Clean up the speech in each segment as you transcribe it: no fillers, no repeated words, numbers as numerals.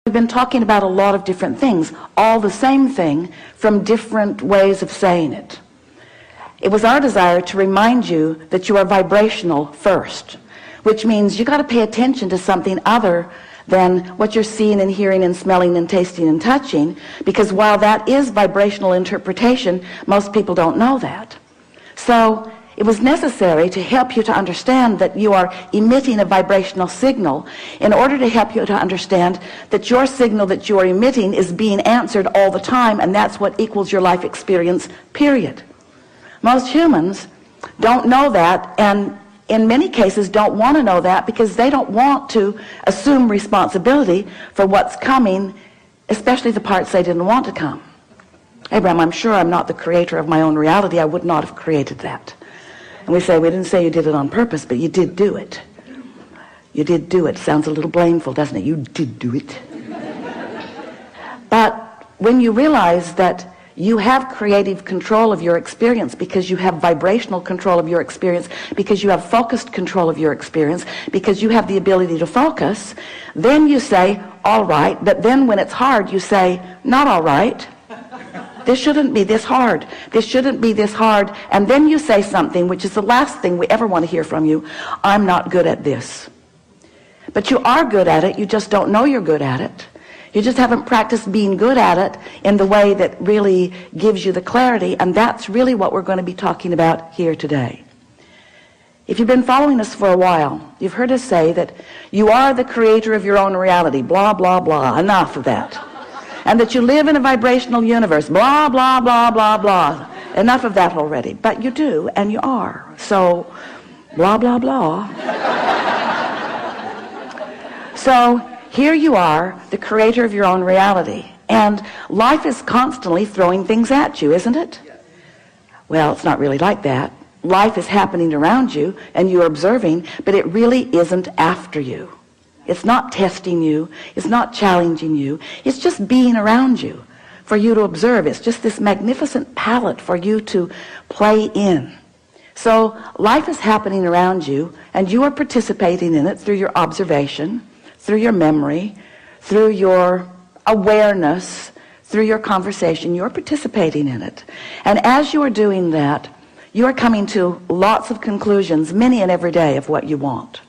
We've been talking about a lot of different things, all the same thing from different ways of saying it. It was our desire to remind you that you are vibrational first, which means you got to pay attention to something other than what you're seeing and hearing and smelling and tasting and touching, because while that is vibrational interpretation, most people don't know that. So it was necessary to help you to understand that you are emitting a vibrational signal in order to help you to understand that your signal that you are emitting is being answered all the time, and that's what equals your life experience, period. Most humans don't know that, and in many cases don't want to know that because they don't want to assume responsibility for what's coming, especially the parts they didn't want to come. Abraham, I'm sure I'm not the creator of my own reality. I would not have created that. And we say, we didn't say you did it on purpose, but you did do it. You did do it. Sounds a little blameful, doesn't it? You did do it. But when you realize that you have creative control of your experience because you have vibrational control of your experience, because you have focused control of your experience, because you have the ability to focus, then you say, all right. But then when it's hard, you say, not all right. This shouldn't be this hard. This shouldn't be this hard. And then you say something, which is the last thing we ever want to hear from you. I'm not good at this. But you are good at it. You just don't know you're good at it. You just haven't practiced being good at it in the way that really gives you the clarity. And that's really what we're going to be talking about here today. If you've been following us for a while, you've heard us say that you are the creator of your own reality. Blah, blah, blah. Enough of that. And that you live in a vibrational universe, blah, blah, blah, blah, blah. Enough of that already. But you do, and you are. So, blah, blah, blah. So, here you are, the creator of your own reality. And life is constantly throwing things at you, isn't it? Well, it's not really like that. Life is happening around you, and you're observing, but it really isn't after you. It's not testing you. It's not challenging you. It's just being around you for you to observe. It's just this magnificent palette for you to play in. So life is happening around you, and you are participating in it through your observation, through your memory, through your awareness, through your conversation. You're participating in it. And as you are doing that, you are coming to lots of conclusions, many and every day, of what you want.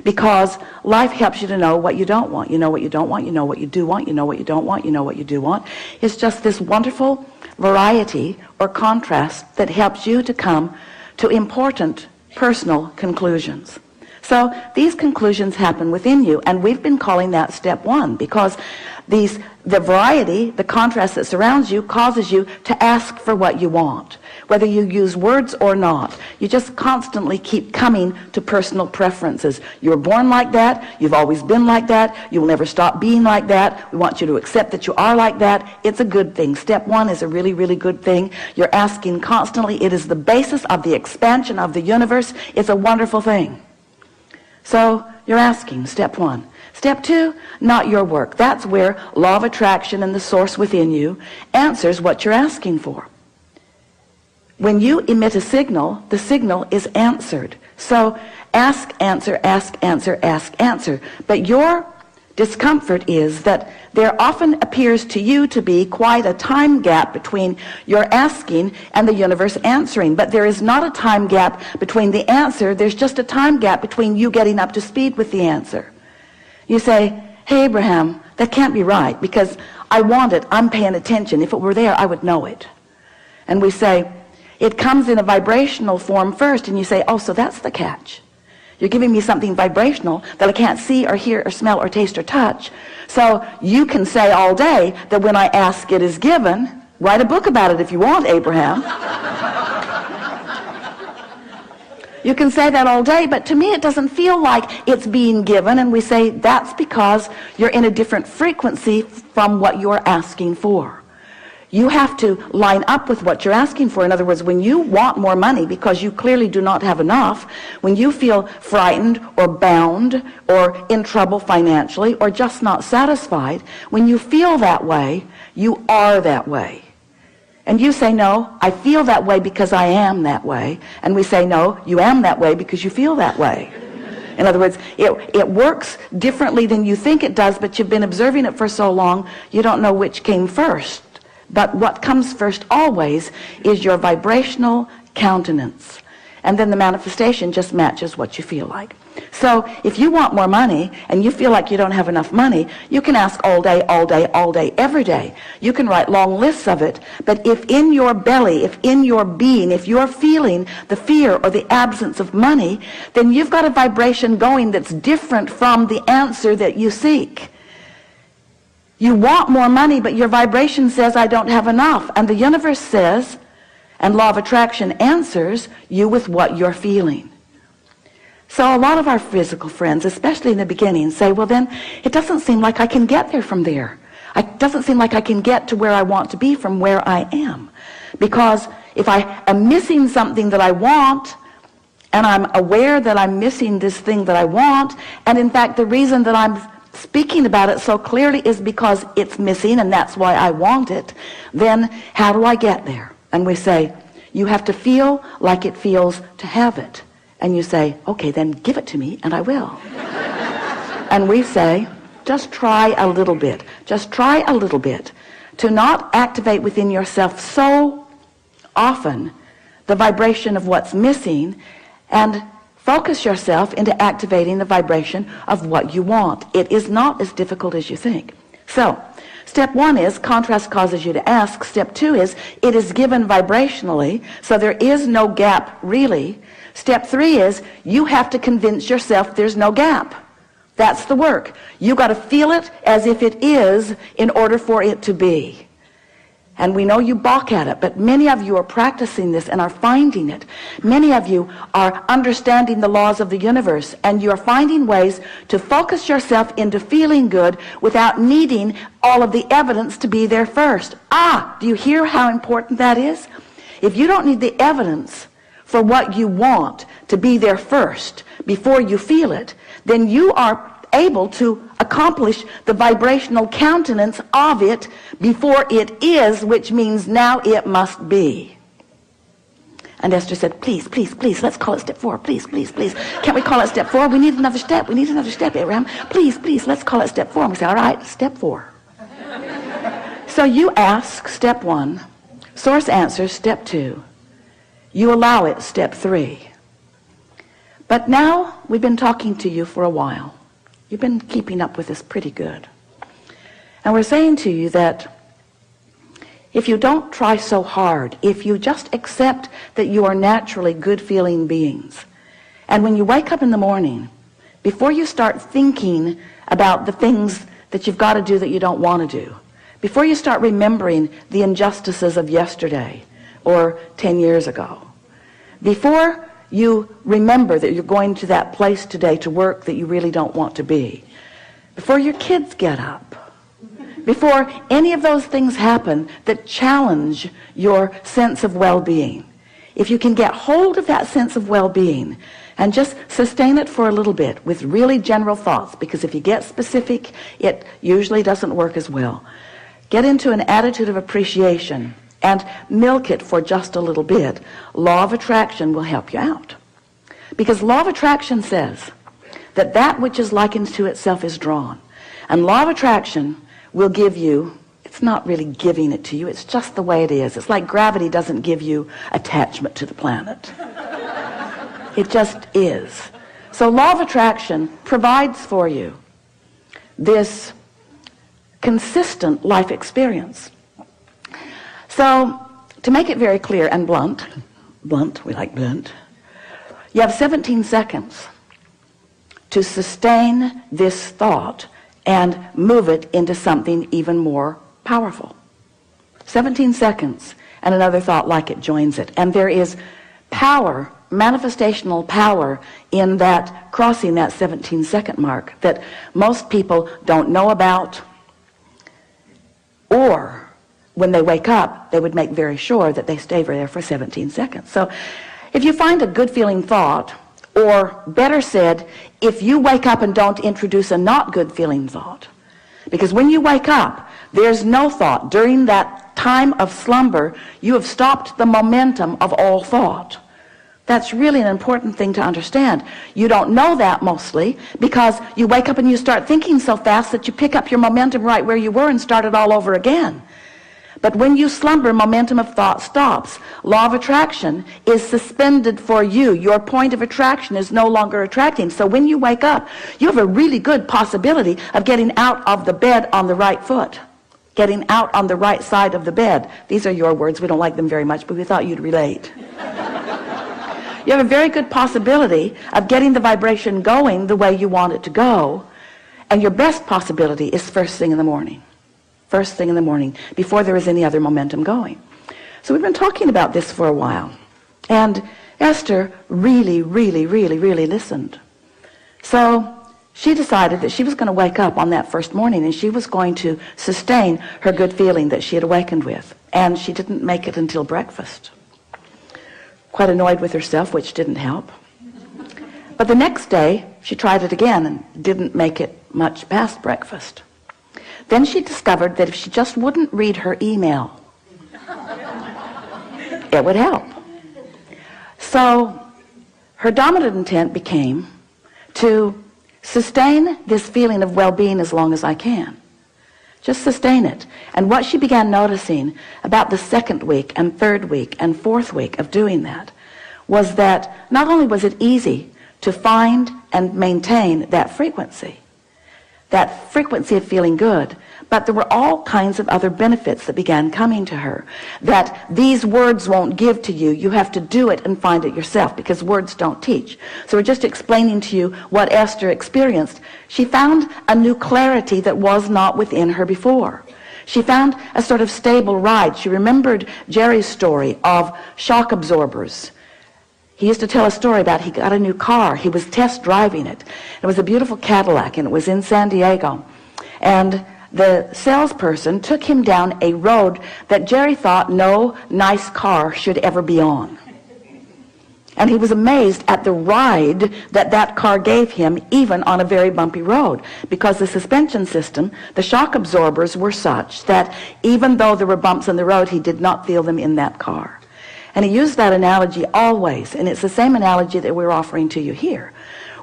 Because life helps you to know what you don't want. You know what you don't want, you know what you do want, you know what you don't want, you know what you do want. It's just this wonderful variety or contrast that helps you to come to important personal conclusions. So these conclusions happen within you, and we've been calling that step one, because the variety, the contrast that surrounds you, causes you to ask for what you want. Whether you use words or not, you just constantly keep coming to personal preferences. You were born like that. You've always been like that. You will never stop being like that. We want you to accept that you are like that. It's a good thing. Step one is a really, really good thing. You're asking constantly. It is the basis of the expansion of the universe. It's a wonderful thing. So you're asking, step one. Step two, not your work. That's where law of attraction and the source within you answers what you're asking for. When you emit a signal, the signal is answered. So ask, answer, ask, answer, ask, answer. But your discomfort is that there often appears to you to be quite a time gap between your asking and the universe answering. But there is not a time gap between the answer. There's just a time gap between you getting up to speed with the answer. You say, hey, Abraham, that can't be right because I want it. I'm paying attention. If it were there, I would know it. And we say, it comes in a vibrational form first, and you say, oh, so that's the catch. You're giving me something vibrational that I can't see or hear or smell or taste or touch. So you can say all day that when I ask, it is given. Write a book about it if you want, Abraham. You can say that all day, but to me it doesn't feel like it's being given, and we say that's because you're in a different frequency from what you're asking for. You have to line up with what you're asking for. In other words, when you want more money because you clearly do not have enough, when you feel frightened or bound or in trouble financially or just not satisfied, when you feel that way, you are that way. And you say, no, I feel that way because I am that way. And we say, no, you am that way because you feel that way. In other words, it works differently than you think it does, but you've been observing it for so long, you don't know which came first. But what comes first always is your vibrational countenance. And then the manifestation just matches what you feel like. So if you want more money and you feel like you don't have enough money, you can ask all day, all day, all day, every day. You can write long lists of it. But if in your belly, if in your being, if you're feeling the fear or the absence of money, then you've got a vibration going that's different from the answer that you seek. You want more money, but your vibration says, I don't have enough. And the universe says, and law of attraction answers you with what you're feeling. So a lot of our physical friends, especially in the beginning, say, well then, it doesn't seem like I can get there from there. It doesn't seem like I can get to where I want to be from where I am. Because if I am missing something that I want, and I'm aware that I'm missing this thing that I want, and in fact the reason that I'm speaking about it so clearly is because it's missing and that's why I want it, then how do I get there? And we say, you have to feel like it feels to have it. And you say, okay, then give it to me and I will. And we say, just try a little bit. Just try a little bit to not activate within yourself so often the vibration of what's missing, and focus yourself into activating the vibration of what you want. It is not as difficult as you think. So, step one is contrast causes you to ask. Step two is it is given vibrationally, so there is no gap really. Step three is you have to convince yourself there's no gap. That's the work. You got to feel it as if it is in order for it to be. And we know you balk at it, but many of you are practicing this and are finding it. Many of you are understanding the laws of the universe, and you are finding ways to focus yourself into feeling good without needing all of the evidence to be there first. Do you hear how important that is? If you don't need the evidence for what you want to be there first before you feel it, then you are able to accomplish the vibrational countenance of it before it is, which means now it must be. And Esther said, please, please, please, let's call it step 4. Please, please, please. Can't we call it step 4? We need another step. We need another step, Abraham. Please, please, let's call it step 4. And we say, all right, step 4. So you ask, step 1. Source answers, step 2. You allow it, step 3. But now we've been talking to you for a while. You've been keeping up with us pretty good. And we're saying to you that if you don't try so hard, if you just accept that you are naturally good-feeling beings, and when you wake up in the morning, before you start thinking about the things that you've got to do that you don't want to do, before you start remembering the injustices of yesterday or 10 years ago, before you remember that you're going to that place today to work that you really don't want to be, before your kids get up, before any of those things happen that challenge your sense of well-being, if you can get hold of that sense of well-being and just sustain it for a little bit with really general thoughts, because if you get specific, it usually doesn't work as well. Get into an attitude of appreciation and milk it for just a little bit. Law of attraction will help you out. Because law of attraction says that that which is likened to itself is drawn. And law of attraction will give you, it's not really giving it to you, it's just the way it is. It's like gravity doesn't give you attachment to the planet. It just is. So law of attraction provides for you this consistent life experience. So, to make it very clear and blunt, we like blunt, you have 17 seconds to sustain this thought and move it into something even more powerful. 17 seconds, and another thought like it joins it. And there is power, manifestational power, in that crossing that 17-second mark that most people don't know about, or when they wake up, they would make very sure that they stay there for 17 seconds. So if you find a good feeling thought, or better said, if you wake up and don't introduce a not good feeling thought, because when you wake up, there's no thought. During that time of slumber, you have stopped the momentum of all thought. That's really an important thing to understand. You don't know that mostly because you wake up and you start thinking so fast that you pick up your momentum right where you were and start it all over again. But when you slumber, momentum of thought stops. Law of attraction is suspended for you. Your point of attraction is no longer attracting. So when you wake up, you have a really good possibility of getting out of the bed on the right foot, getting out on the right side of the bed. These are your words. We don't like them very much, but we thought you'd relate. You have a very good possibility of getting the vibration going the way you want it to go. And your best possibility is first thing in the morning. First thing in the morning, before there is any other momentum going. So we've been talking about this for a while. And Esther really listened. So she decided that she was going to wake up on that first morning and she was going to sustain her good feeling that she had awakened with. And she didn't make it until breakfast. Quite annoyed with herself, which didn't help. But the next day, she tried it again and didn't make it much past breakfast. Then she discovered that if she just wouldn't read her email, it would help. So her dominant intent became to sustain this feeling of well-being as long as I can. Just sustain it. And what she began noticing about the second week and third week and fourth week of doing that was that not only was it easy to find and maintain that frequency of feeling good, but there were all kinds of other benefits that began coming to her that these words won't give to you. You have to do it and find it yourself because words don't teach. So we're just explaining to you what Esther experienced. She found a new clarity that was not within her before. She found a sort of stable ride. She remembered Jerry's story of shock absorbers. He used to tell a story about he got a new car. He was test driving it. It was a beautiful Cadillac, and it was in San Diego. And the salesperson took him down a road that Jerry thought no nice car should ever be on. And he was amazed at the ride that that car gave him, even on a very bumpy road, because the suspension system, the shock absorbers were such that even though there were bumps in the road, he did not feel them in that car. And he used that analogy always, and it's the same analogy that we're offering to you here.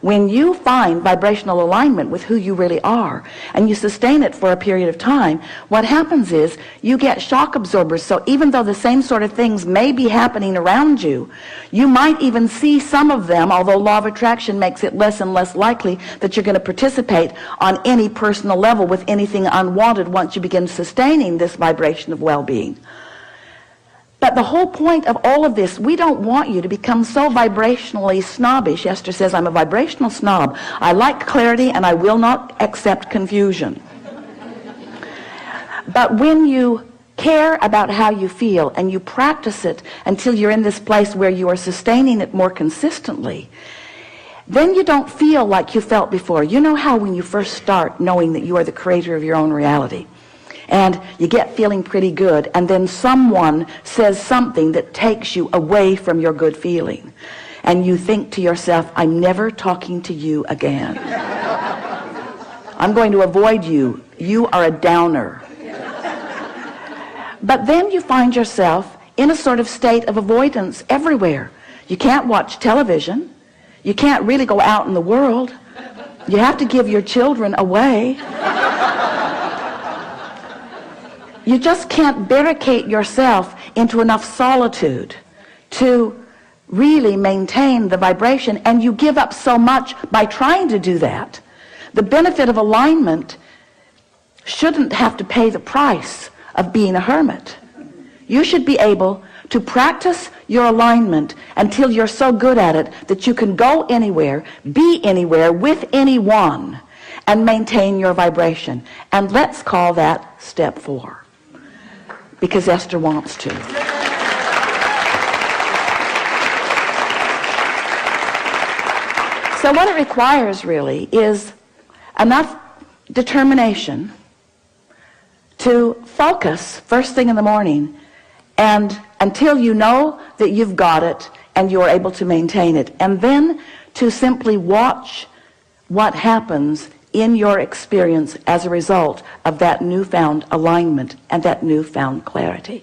When you find vibrational alignment with who you really are, and you sustain it for a period of time, what happens is you get shock absorbers. So even though the same sort of things may be happening around you, you might even see some of them, although law of attraction makes it less and less likely that you're going to participate on any personal level with anything unwanted once you begin sustaining this vibration of well-being. But the whole point of all of this, we don't want you to become so vibrationally snobbish. Esther says, I'm a vibrational snob. I like clarity and I will not accept confusion. But when you care about how you feel and you practice it until you're in this place where you are sustaining it more consistently, then you don't feel like you felt before. You know how when you first start knowing that you are the creator of your own reality, and you get feeling pretty good, and then someone says something that takes you away from your good feeling, and you think to yourself, I'm never talking to you again. I'm going to avoid you. You are a downer. But then you find yourself in a sort of state of avoidance everywhere. You can't watch television. You can't really go out in the world. You have to give your children away. You just can't barricade yourself into enough solitude to really maintain the vibration, and you give up so much by trying to do that. The benefit of alignment shouldn't have to pay the price of being a hermit. You should be able to practice your alignment until you're so good at it that you can go anywhere, be anywhere, with anyone, and maintain your vibration. And let's call that step 4. Because Esther wants to. So what it requires really is enough determination to focus first thing in the morning, and until you know that you've got it and you're able to maintain it, and then to simply watch what happens in your experience as a result of that newfound alignment and that newfound clarity.